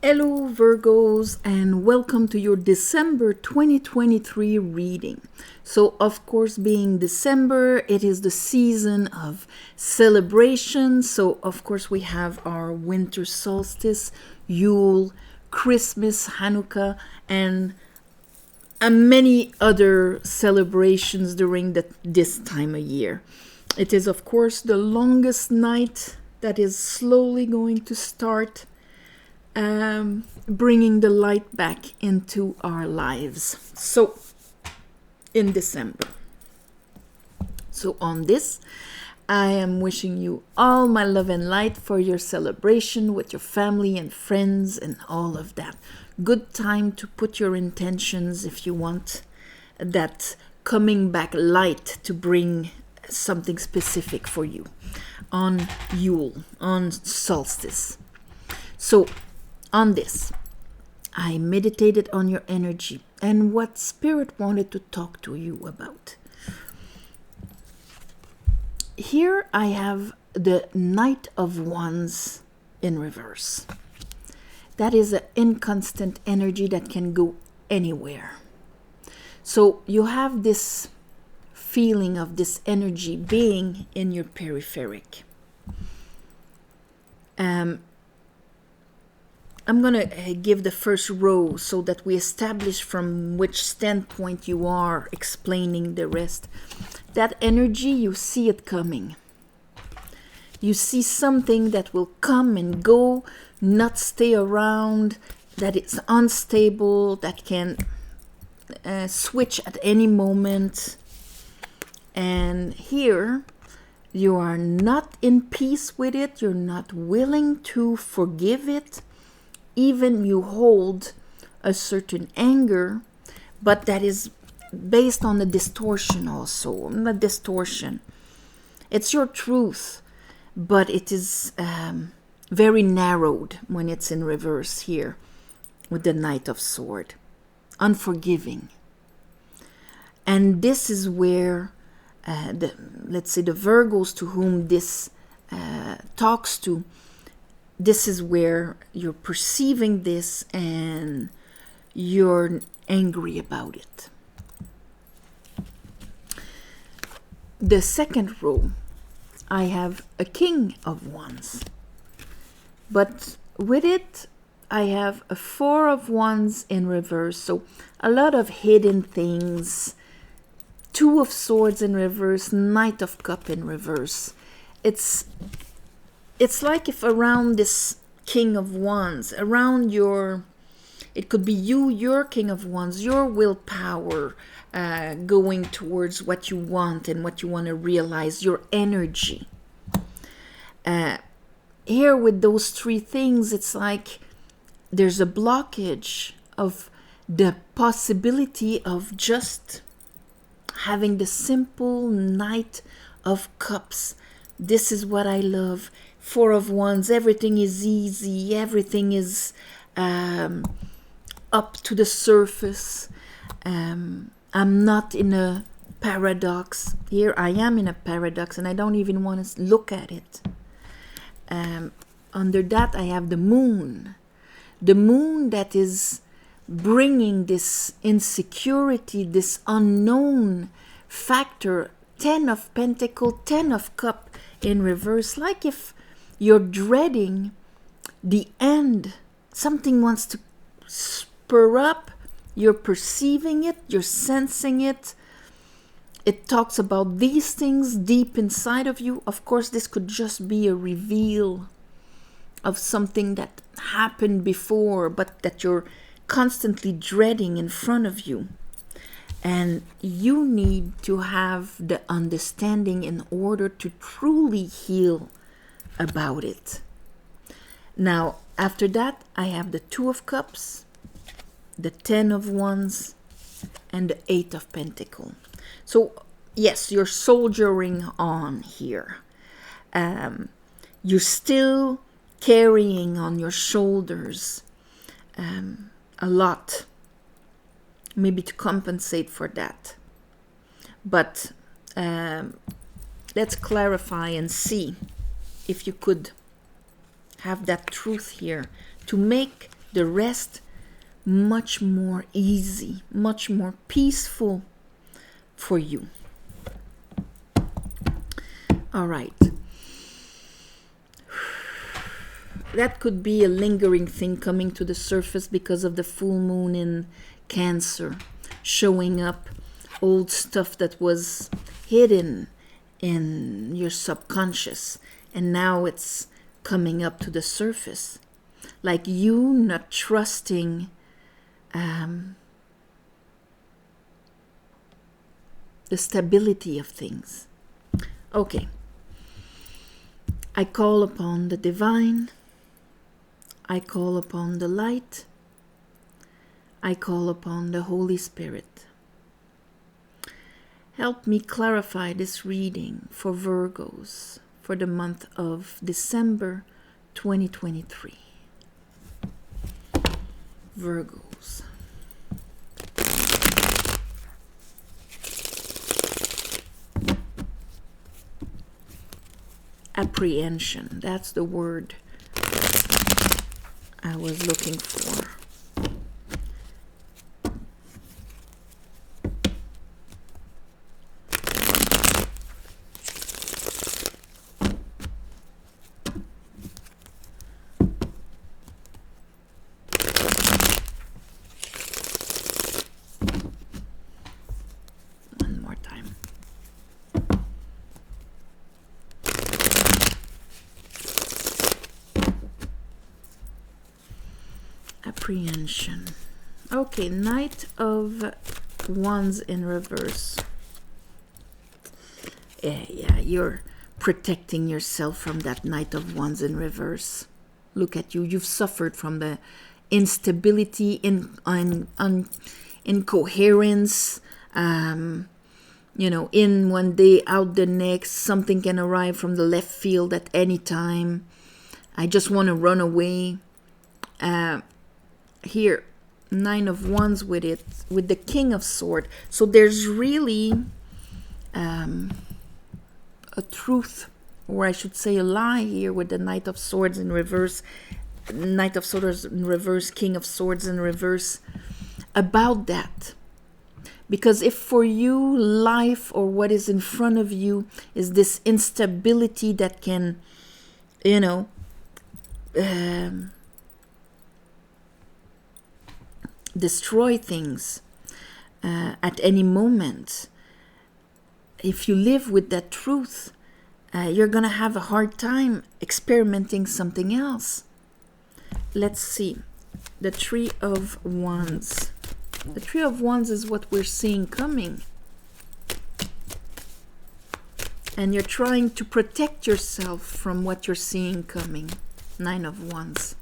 Hello Virgos, and welcome to your December 2023 reading. So of course, being December, it is the season of celebration. So of course we have our winter solstice, Yule, Christmas, Hanukkah, and many other celebrations during this time of year. It is of course the longest night that is slowly going to start bringing the light back into our lives. So, in December. So, on this, I am wishing you all my love and light for your celebration with your family and friends and all of that. Good time to put your intentions if you want that coming back light to bring something specific for you on Yule, on solstice. So, on this, I meditated on your energy and what Spirit wanted to talk to you about. Here I have the Knight of Wands in reverse. That is an inconstant energy that can go anywhere. So you have this feeling of this energy being in your peripheric. I'm going to give the first row so that we establish from which standpoint you are explaining the rest. That energy, you see it coming. You see something that will come and go, not stay around, that it's unstable, that can switch at any moment. And here, you are not in peace with it, you're not willing to forgive it. Even you hold a certain anger, but that is based on the distortion also. Not distortion. It's your truth, but it is very narrowed when it's in reverse here with the Knight of Swords. Unforgiving. And this is where, let's say, the Virgos to whom this talks to, this is where you're perceiving this and you're angry about it. The second row, I have a King of Wands. But with it, I have a Four of Wands in reverse. So a lot of hidden things. Two of Swords in reverse, Knight of Cup in reverse. It's like if around this King of Wands, around it could be your King of Wands, your willpower going towards what you want and what you want to realize, your energy. Here with those three things, it's like there's a blockage of the possibility of just having the simple Knight of Cups. This is what I love. Four of Wands, everything is easy, everything is up to the surface. I'm not in a paradox. Here I am in a paradox and I don't even want to look at it. Under that I have the Moon. The Moon that is bringing this insecurity, this unknown factor. 10 of Pentacles, 10 of Cup in reverse, like if you're dreading the end. Something wants to spur up. You're perceiving it. You're sensing it. It talks about these things deep inside of you. Of course, this could just be a reveal of something that happened before, but that you're constantly dreading in front of you. And you need to have the understanding in order to truly heal about it. Now, after that, I have the Two of Cups, the 10 of Wands, and the 8 of Pentacles. So, yes, you're soldiering on here. You're still carrying on your shoulders a lot, maybe to compensate for that. But let's clarify and see if you could have that truth here to make The rest, much more easy, much more peaceful for you. All right. That could be a lingering thing coming to the surface because of the full moon in Cancer, showing up old stuff that was hidden in your subconscious, and now it's coming up to the surface. Like you not trusting the stability of things. Okay. I call upon the divine. I call upon the light. I call upon the Holy Spirit. Help me clarify this reading for Virgos for the month of December 2023. Virgos. Apprehension. That's the word I was looking for. One more time. Apprehension. Okay, Knight of Wands in reverse. Yeah, you're protecting yourself from that Knight of Wands in reverse. Look at you. You've suffered from the instability, incoherence, in one day, out the next. Something can arrive from the left field at any time. I just want to run away. Here, Nine of Wands with it, with the King of Swords. So there's really a truth, or I should say a lie here with the Knight of Swords in reverse, Knight of Swords in reverse, King of Swords in reverse, about that. Because if for you, life or what is in front of you is this instability that can, destroy things at any moment. If you live with that truth, you're going to have a hard time experimenting something else. Let's see. The Three of Wands. The Three of Wands is what we're seeing coming. And you're trying to protect yourself from what you're seeing coming. Nine of Wands.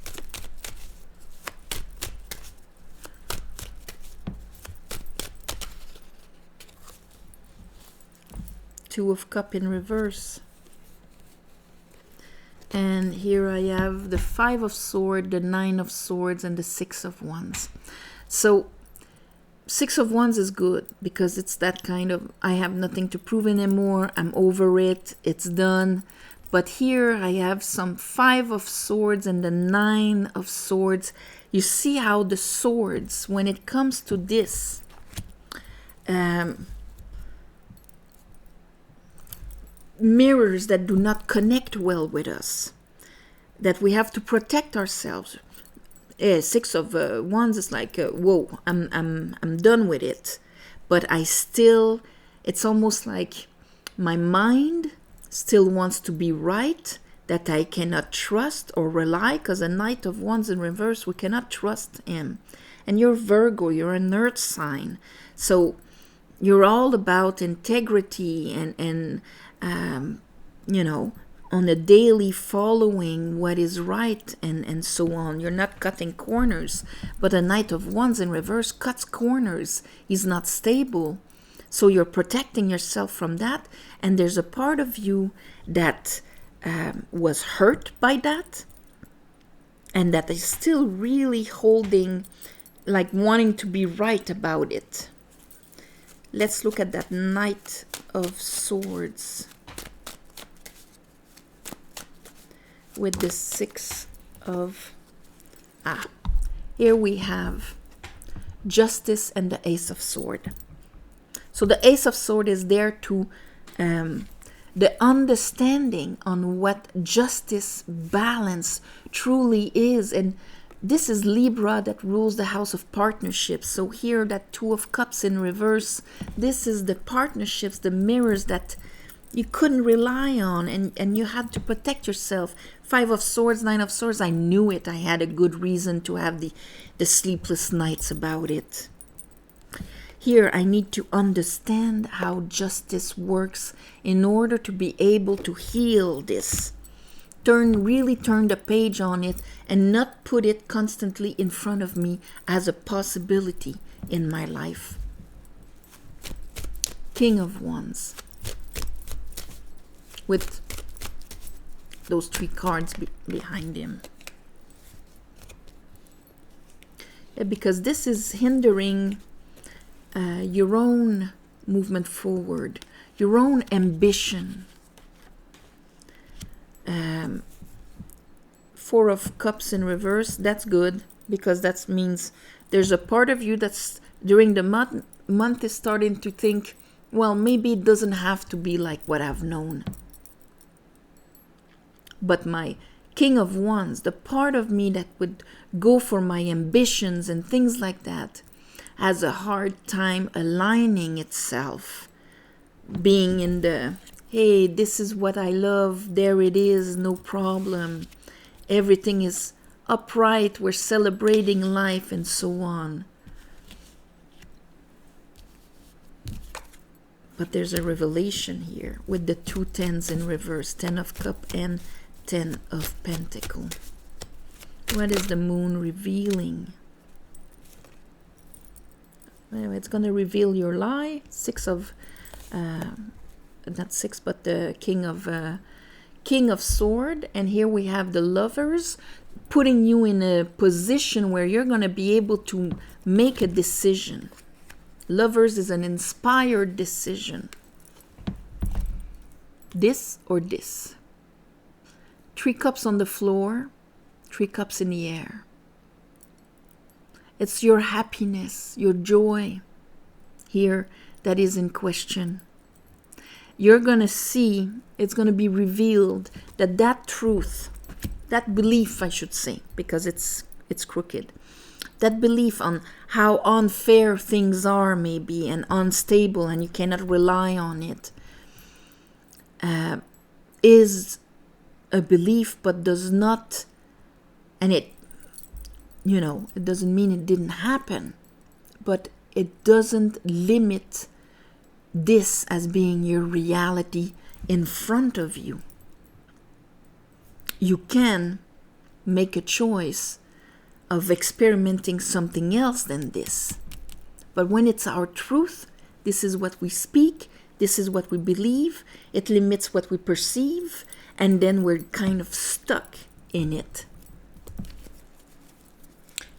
Two of Cups in reverse. And here I have the Five of Swords, the Nine of Swords, and the Six of Wands. So, Six of Wands is good because it's that kind of, I have nothing to prove anymore, I'm over it, it's done. But here I have some Five of Swords and the Nine of Swords. You see how the swords, when it comes to this, mirrors that do not connect well with us, that we have to protect ourselves. Six of Wands is like, whoa, I'm done with it, but I still, it's almost like my mind still wants to be right, that I cannot trust or rely, because a Knight of Wands in reverse, we cannot trust him. And you're Virgo, you're an earth sign, so you're all about integrity and on a daily following what is right and so on. You're not cutting corners, but a Knight of Wands in reverse cuts corners. He's not stable. So you're protecting yourself from that. And there's a part of you that was hurt by that, and that is still really holding, like wanting to be right about it. Let's look at that Knight of Swords with the Six of... Here we have Justice and the Ace of Sword. So the Ace of Sword is there to the understanding on what justice, balance truly is. And this is Libra that rules the house of partnerships. So here, that Two of Cups in reverse, this is the partnerships, the mirrors that you couldn't rely on, and you had to protect yourself. Five of Swords, Nine of Swords, I knew it. I had a good reason to have the sleepless nights about it. Here, I need to understand how justice works in order to be able to heal this. Really turn the page on it and not put it constantly in front of me as a possibility in my life. King of Wands. With those three cards behind him. Yeah, because this is hindering your own movement forward, your own ambition. Four of Cups in reverse, that's good, because that means there's a part of you that's during the month is starting to think, well, maybe it doesn't have to be like what I've known. But my King of Wands, the part of me that would go for my ambitions and things like that, has a hard time aligning itself, being in the, hey, this is what I love, there it is, no problem, everything is upright, we're celebrating life, and so on. But there's a revelation here with the two tens in reverse, Ten of Cups and Ten of Pentacles. What is the moon revealing? Well, it's going to reveal your lie. Not six, but the King of Sword. And here we have the Lovers, putting you in a position where you're going to be able to make a decision. Lovers is an inspired decision. This or this. Three cups on the floor, three cups in the air. It's your happiness, your joy here that is in question. You're going to see, it's going to be revealed that truth, that belief, I should say, because it's crooked. That belief on how unfair things are maybe and unstable and you cannot rely on it is a belief, but does not, and it doesn't mean it didn't happen, but it doesn't limit this as being your reality in front of you. You can make a choice of experimenting something else than this. But when it's our truth, this is what we speak, this is what we believe, it limits what we perceive, and then we're kind of stuck in it.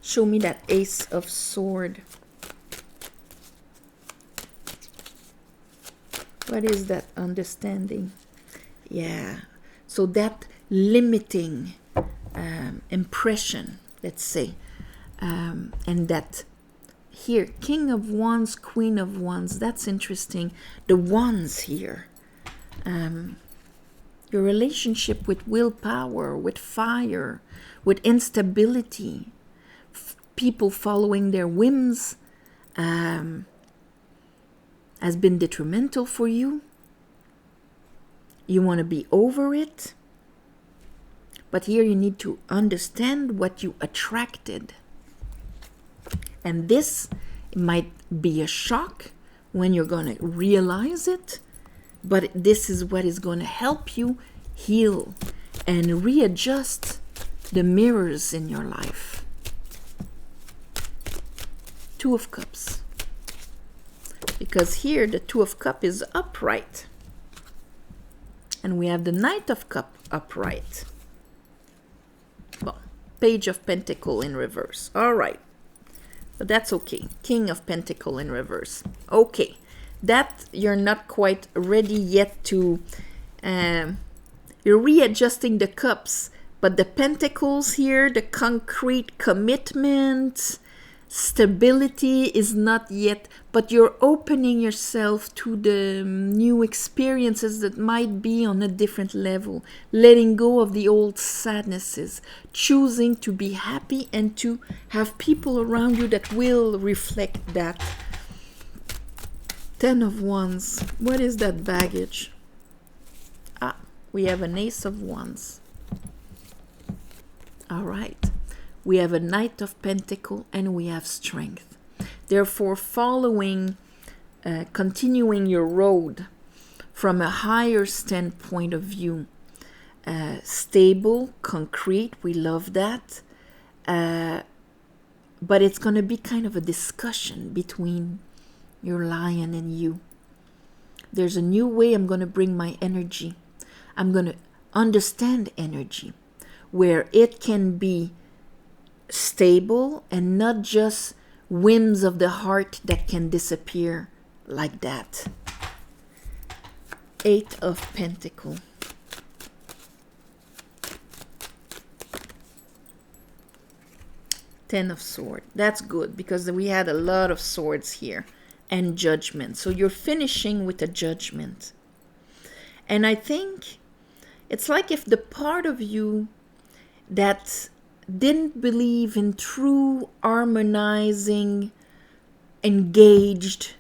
Show me that Ace of Sword. What is that understanding? Yeah, so that limiting impression, let's say, and that here, King of Wands, Queen of Wands, that's interesting. The Wands here. Your relationship with willpower, with fire, with instability, people following their whims has been detrimental for you. You want to be over it. But here you need to understand what you attracted. And this might be a shock when you're going to realize it. But this is what is going to help you heal and readjust the mirrors in your life. Two of Cups. Because here the Two of Cups is upright. And we have the Knight of Cups upright. Well, Page of Pentacles in reverse. All right. But that's okay. King of Pentacles in reverse. Okay. That you're not quite ready yet to... you're readjusting the cups, But the pentacles here, the concrete commitment, stability is not yet, but you're opening yourself to the new experiences that might be on a different level, letting go of the old sadnesses, choosing to be happy and to have people around you that will reflect that. 10 of Wands. What is that baggage? We have an Ace of Wands. All right. We have a Knight of Pentacles and we have strength. Therefore, continuing your road from a higher standpoint of view. Stable, concrete, we love that. But it's going to be kind of a discussion between your lion and you. There's a new way I'm going to bring my energy. I'm going to understand energy, where it can be stable and not just whims of the heart that can disappear like that. 8 of Pentacles. Ten of Swords. That's good because we had a lot of swords here. And Judgment. So you're finishing with a Judgment. And I think it's like if the part of you that didn't believe in true harmonizing, engaged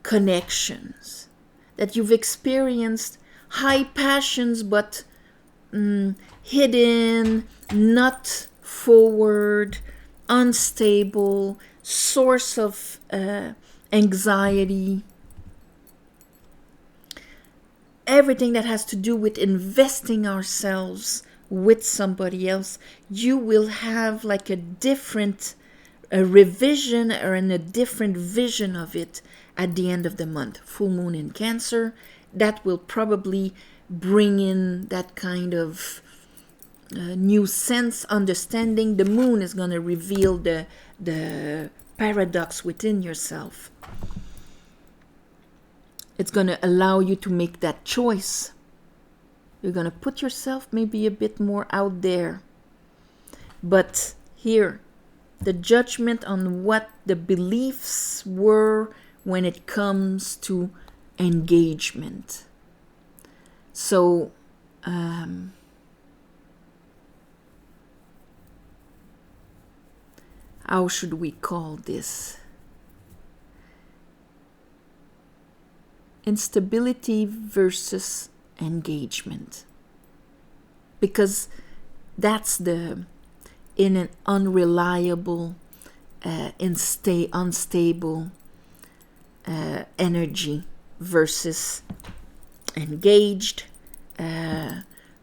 connections, that you've experienced high passions but hidden, not forward, unstable, source of anxiety, everything that has to do with investing ourselves with somebody else, you will have like a different revision or a different vision of it at the end of the month. Full moon in Cancer, that will probably bring in that kind of new sense, understanding. The moon is going to reveal the paradox within yourself. It's going to allow you to make that choice. You're going to put yourself maybe a bit more out there. But here, the judgment on what the beliefs were when it comes to engagement. So, how should we call this? Instability versus engagement. Because that's in an unreliable, unstable energy versus engaged.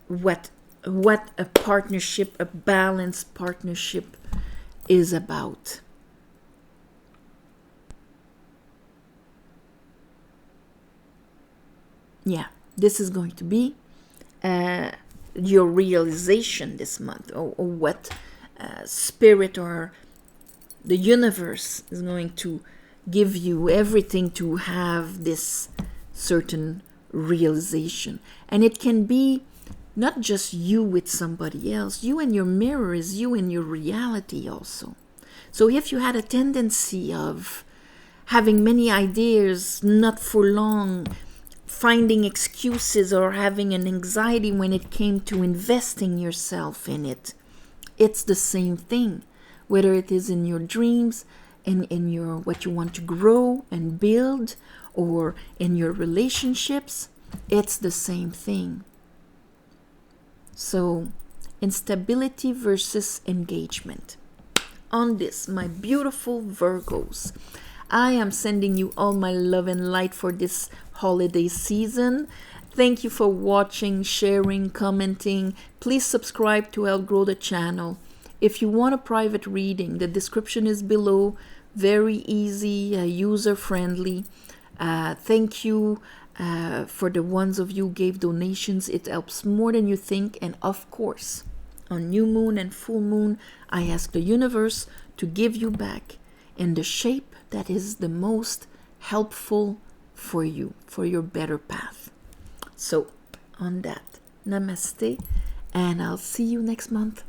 What a partnership, a balanced partnership is about. Yeah, this is going to be your realization this month, or what spirit or the universe is going to give you everything to have this certain realization. And it can be not just you with somebody else. You and your mirror is you in your reality also. So if you had a tendency of having many ideas, not for long, finding excuses or having an anxiety when it came to investing yourself in it, it's the same thing. Whether it is in your dreams, in your what you want to grow and build, or in your relationships, it's the same thing. So, instability versus engagement. On this, my beautiful Virgos, I am sending you all my love and light for this holiday season. Thank you for watching, sharing, commenting. Please subscribe to help grow the channel. If you want a private reading, the description is below. Very easy, user-friendly. Thank you for the ones of you who gave donations. It helps more than you think. And of course, on new moon and full moon, I ask the universe to give you back in the shape that is the most helpful for you, for your better path. So, on that, namaste and I'll see you next month.